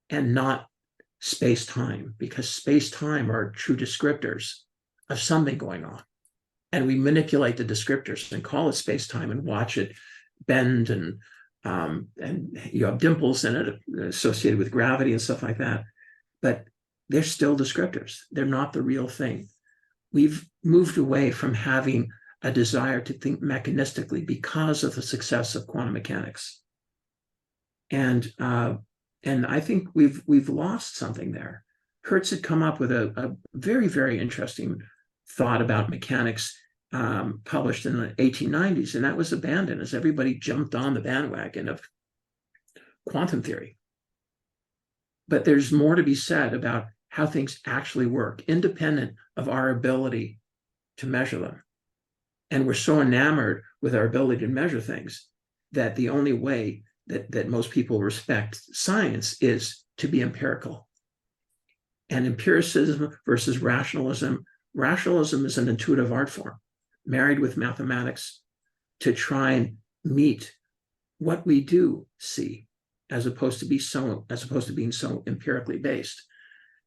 and not space-time, because space-time are true descriptors of something going on. And we manipulate the descriptors and call it space-time and watch it bend, and you have dimples in it associated with gravity and stuff like that. But they're still descriptors. They're not the real thing. We've moved away from having a desire to think mechanistically because of the success of quantum mechanics. And I think we've lost something there. Hertz had come up with a very, very interesting thought about mechanics published in the 1890s, and that was abandoned as everybody jumped on the bandwagon of quantum theory. But there's more to be said about how things actually work, independent of our ability to measure them. And we're so enamored with our ability to measure things that the only way that most people respect science is to be empirical. And empiricism versus rationalism. Rationalism is an intuitive art form married with mathematics to try and meet what we do see, as opposed to being so empirically based.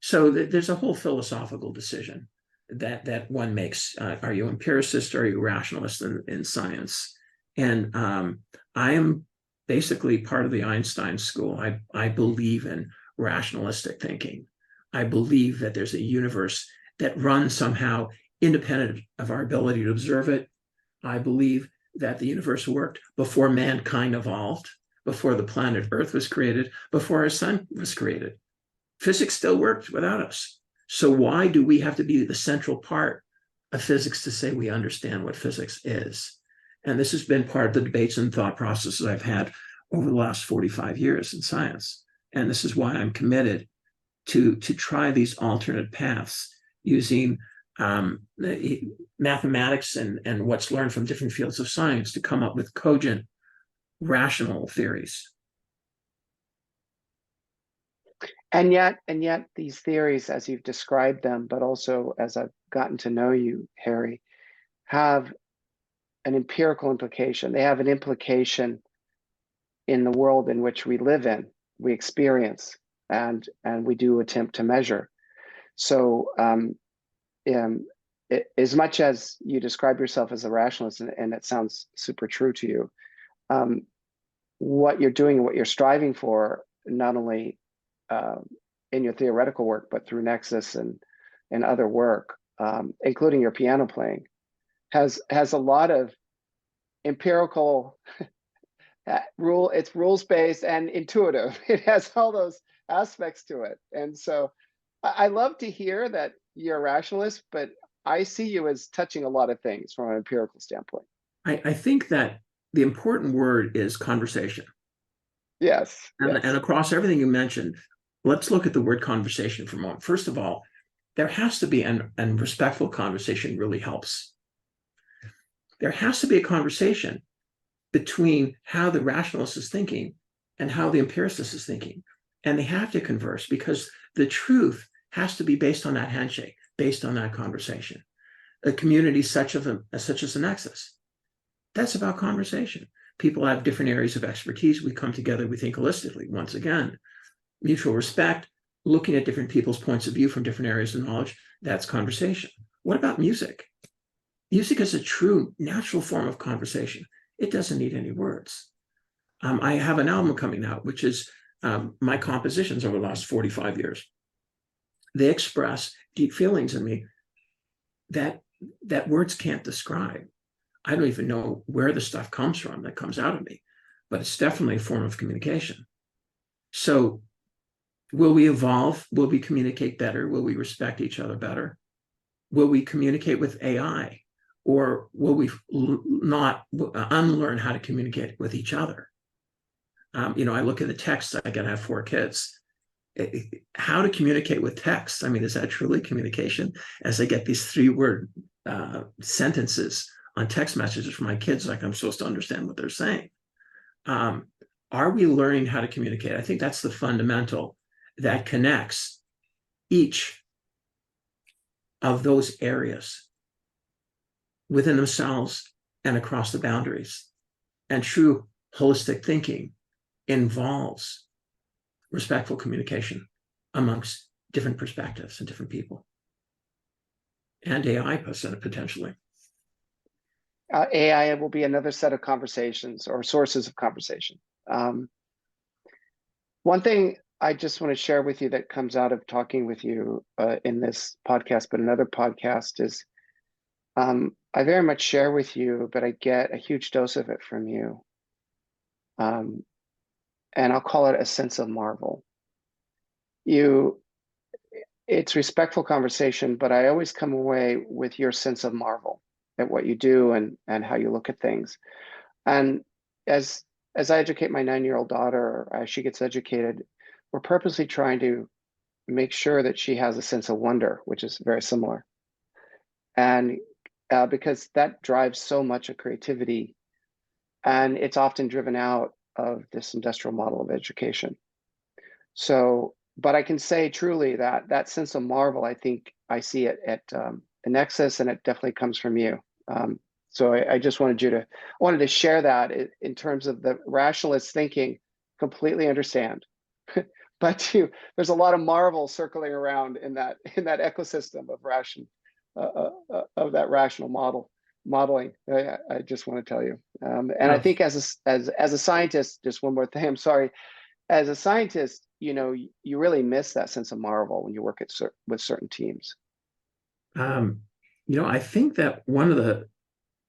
So there's a whole philosophical decision that one makes. Are you empiricist or are you rationalist in science? And I am basically part of the Einstein school. I believe in rationalistic thinking. I believe that there's a universe that runs somehow independent of our ability to observe it. I believe that the universe worked before mankind evolved, before the planet Earth was created, before our sun was created. Physics still worked without us. So why do we have to be the central part of physics to say we understand what physics is? And this has been part of the debates and thought processes I've had over the last 45 years in science. And this is why I'm committed to try these alternate paths using mathematics and what's learned from different fields of science to come up with cogent, rational theories. And yet these theories, as you've described them, but also as I've gotten to know you, Harry, have an empirical implication. They have an implication in the world in which we live in, we experience, and we do attempt to measure. So as much as you describe yourself as a rationalist, and it sounds super true to you, um, what you're doing and what you're striving for, not only uh, in your theoretical work, but through Nexus and other work, including your piano playing, has a lot of empirical it's rules based and intuitive. It has all those aspects to it. And so I love to hear that you're a rationalist, but I see you as touching a lot of things from an empirical standpoint. I think that the important word is conversation. Yes, And yes. across everything you mentioned, let's look at the word conversation for a moment. First of all, there has to be, and respectful conversation really helps. There has to be a conversation between how the rationalist is thinking and how the empiricist is thinking. And they have to converse because the truth has to be based on that handshake, based on that conversation. A community such as a Nexus, that's about conversation. People have different areas of expertise. We come together, we think holistically. Once again, mutual respect, looking at different people's points of view from different areas of knowledge, that's conversation. What about music? Music is a true natural form of conversation. It doesn't need any words. I have an album coming out, which is my compositions over the last 45 years. They express deep feelings in me that words can't describe. I don't even know where the stuff comes from that comes out of me, but it's definitely a form of communication. So will we evolve? Will we communicate better? Will we respect each other better? Will we communicate with AI? Or will we not unlearn how to communicate with each other? I look at the texts I get. I have 4 kids. How to communicate with text? I mean, is that truly communication? As I get these 3-word sentences on text messages from my kids, like I'm supposed to understand what they're saying. Are we learning how to communicate? I think that's the fundamental that connects each of those areas within themselves and across the boundaries. And true holistic thinking involves respectful communication amongst different perspectives and different people. And AI potentially. AI will be another set of conversations or sources of conversation. One thing I just want to share with you that comes out of talking with you in this podcast, but another podcast is I very much share with you, but I get a huge dose of it from you. And I'll call it a sense of marvel. It's respectful conversation, but I always come away with your sense of marvel at what you do and how you look at things. And as I educate my 9-year-old daughter, as she gets educated, we're purposely trying to make sure that she has a sense of wonder, which is very similar. And because that drives so much of creativity, and it's often driven out of this industrial model of education. So, but I can say truly that that sense of marvel, I think I see it at Nexus, and it definitely comes from you. So I just wanted to share that in terms of the rationalist thinking. Completely understand, but there's a lot of marvel circling around in that ecosystem of of that rational modeling. I just want to tell you, and I think as a scientist, just one more thing. I'm sorry. As a scientist, you really miss that sense of marvel when you work with certain teams. I think that one of the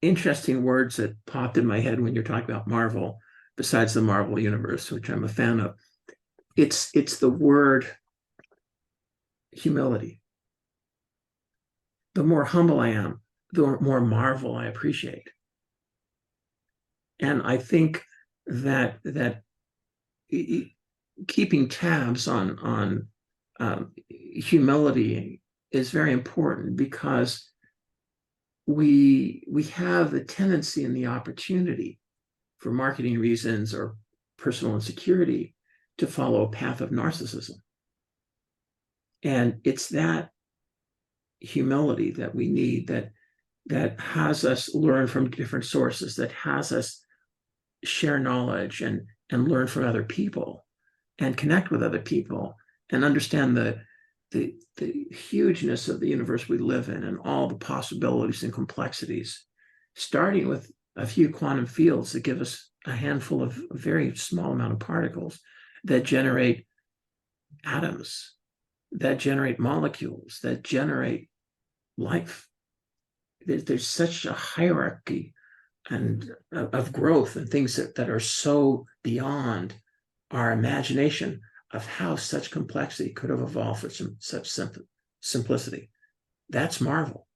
interesting words that popped in my head when you're talking about Marvel, besides the Marvel universe, which I'm a fan of, it's the word humility. The more humble I am, the more marvel I appreciate. And I think that keeping tabs on humility is very important, because we have the tendency and the opportunity, for marketing reasons or personal insecurity, to follow a path of narcissism. And it's that humility that we need, that has us learn from different sources, that has us share knowledge and learn from other people and connect with other people and understand the hugeness of the universe we live in and all the possibilities and complexities, starting with a few quantum fields that give us a handful of a very small amount of particles that generate atoms, that generate molecules, that generate life. There's such a hierarchy and of growth and things that are so beyond our imagination of how such complexity could have evolved for such simplicity. That's marvel.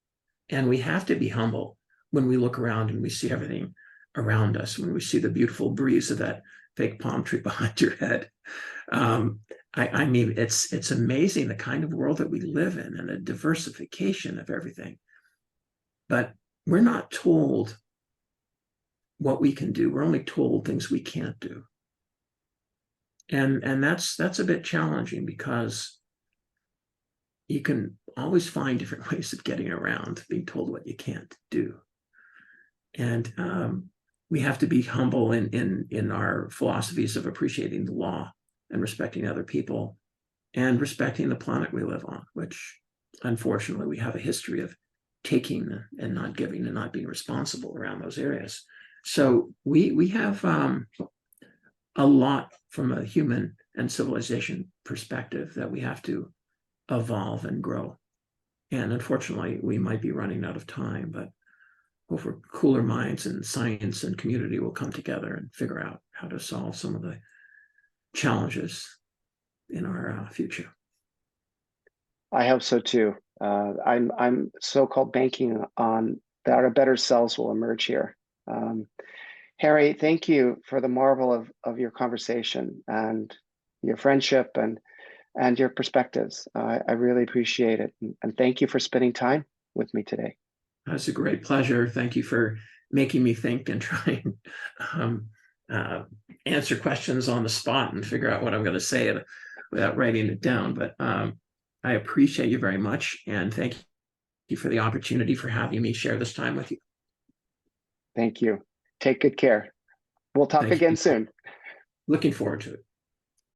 And we have to be humble when we look around and we see everything around us, when we see the beautiful breeze of that fake palm tree behind your head. I mean, it's amazing the kind of world that we live in and the diversification of everything. But we're not told what we can do. We're only told things we can't do. And that's a bit challenging because you can always find different ways of getting around being told what you can't do. And we have to be humble in our philosophies of appreciating the law and respecting other people and respecting the planet we live on, which unfortunately we have a history of taking and not giving and not being responsible around those areas. So we have a lot from a human and civilization perspective that we have to evolve and grow. And unfortunately, we might be running out of time, but hopefully cooler minds and science and community will come together and figure out how to solve some of the challenges in our future. I hope so too. I'm so-called banking on that our better selves will emerge here. Harry, thank you for the marvel of your conversation and your friendship and your perspectives. I really appreciate it. And thank you for spending time with me today. That's a great pleasure. Thank you for making me think and try and answer questions on the spot and figure out what I'm going to say without writing it down. But I appreciate you very much. And thank you for the opportunity for having me share this time with you. Thank you. Take good care. We'll talk again soon. Looking forward to it.